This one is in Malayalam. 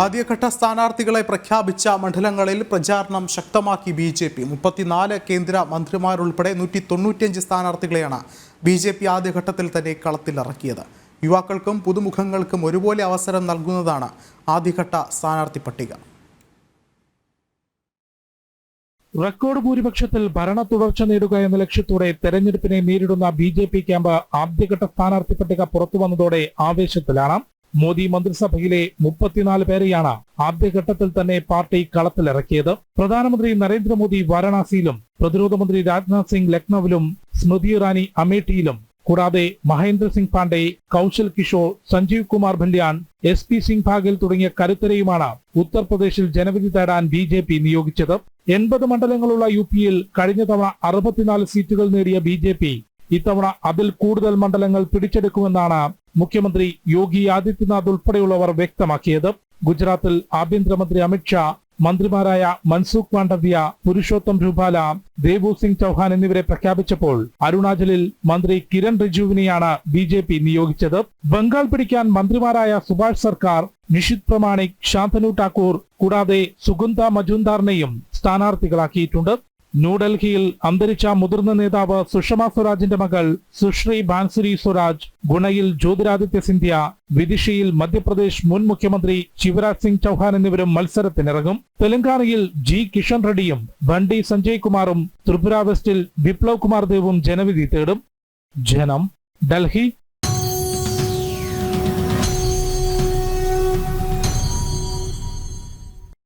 ആദ്യഘട്ട സ്ഥാനാർത്ഥികളെ പ്രഖ്യാപിച്ച മണ്ഡലങ്ങളിൽ പ്രചാരണം ശക്തമാക്കി BJP. 34 കേന്ദ്ര മന്ത്രിമാരുൾപ്പെടെ 195 സ്ഥാനാർത്ഥികളെയാണ് BJP ആദ്യഘട്ടത്തിൽ തന്നെ കളത്തിലിറക്കിയത്. യുവാക്കൾക്കും പുതുമുഖങ്ങൾക്കും ഒരുപോലെ അവസരം നൽകുന്നതാണ് ആദ്യഘട്ട സ്ഥാനാർത്ഥി പട്ടിക. റെക്കോർഡ് ഭൂരിപക്ഷത്തിൽ ഭരണ തുടർച്ച നേടുക എന്ന ലക്ഷ്യത്തോടെ തെരഞ്ഞെടുപ്പിനെ നേരിടുന്ന BJP ക്യാമ്പ് ആദ്യഘട്ട സ്ഥാനാർത്ഥി പട്ടിക പുറത്തുവന്നതോടെ ആവേശത്തിലാണ്. മോദി മന്ത്രിസഭയിലെ 34 പേരെയാണ് ആദ്യഘട്ടത്തിൽ തന്നെ പാർട്ടി കളത്തിലിറക്കിയത്. പ്രധാനമന്ത്രി നരേന്ദ്രമോദി വാരണാസിയിലും പ്രതിരോധ മന്ത്രി രാജ്നാഥ് സിംഗ് ലക്നൌവിലും സ്മൃതി ഇറാനി അമേഠിയിലും കൂടാതെ മഹേന്ദ്ര സിംഗ് പാണ്ഡെ, കൗശൽ കിഷോർ, സഞ്ജീവ് കുമാർ ബല്യാൻ, SP സിംഗ് ബാഗേൽ തുടങ്ങിയ കരുത്തരെയുമാണ് ഉത്തർപ്രദേശിൽ ജനവിധി തേടാൻ BJP നിയോഗിച്ചത്. 80 മണ്ഡലങ്ങളുള്ള UPയിൽ കഴിഞ്ഞ തവണ 64 സീറ്റുകൾ നേടിയ BJP ഇത്തവണ അതിൽ കൂടുതൽ മണ്ഡലങ്ങൾ പിടിച്ചെടുക്കുമെന്നാണ് മുഖ്യമന്ത്രി യോഗി ആദിത്യനാഥ് ഉൾപ്പെടെയുള്ളവർ വ്യക്തമാക്കിയത്. ഗുജറാത്തിൽ ആഭ്യന്തരമന്ത്രി അമിത്ഷാ, മന്ത്രിമാരായ മൻസുഖ് മാണ്ഡവ്യ, പുരുഷോത്തം രൂപാല, ദേവു സിംഗ് ചൌഹാൻ എന്നിവരെ പ്രഖ്യാപിച്ചപ്പോൾ അരുണാചലിൽ മന്ത്രി കിരൺ റിജിജുവിനെയാണ് BJP നിയോഗിച്ചത്. ബംഗാൾ പിടിക്കാൻ മന്ത്രിമാരായ സുഭാഷ് സർക്കാർ, നിഷിത് പ്രമാണിക്, ശാന്തനു ഠാക്കൂർ കൂടാതെ സുഗന്ധ മജുംദാറിനെയും സ്ഥാനാർത്ഥികളാക്കിയിട്ടുണ്ട്. ന്യൂഡൽഹിയിൽ അന്തരിച്ച മുതിർന്ന നേതാവ് സുഷമ സ്വരാജിന്റെ മകൾ സുശ്രീ ബാൻസുരി സ്വരാജ്, ഗുണയിൽ ജ്യോതിരാദിത്യ സിന്ധ്യ, വിദിഷയിൽ മധ്യപ്രദേശ് മുൻ മുഖ്യമന്ത്രി ശിവരാജ് സിംഗ് ചൌഹാൻ എന്നിവരും മത്സരത്തിനിറങ്ങും. തെലങ്കാനയിൽ G കിഷൻ റെഡ്ഡിയും ബണ്ടി സഞ്ജയ് കുമാറും, ത്രിപുര വെസ്റ്റിൽ ബിപ്ലവ് കുമാർ ദേവും ജനവിധി തേടും. ജനം, ഡൽഹി.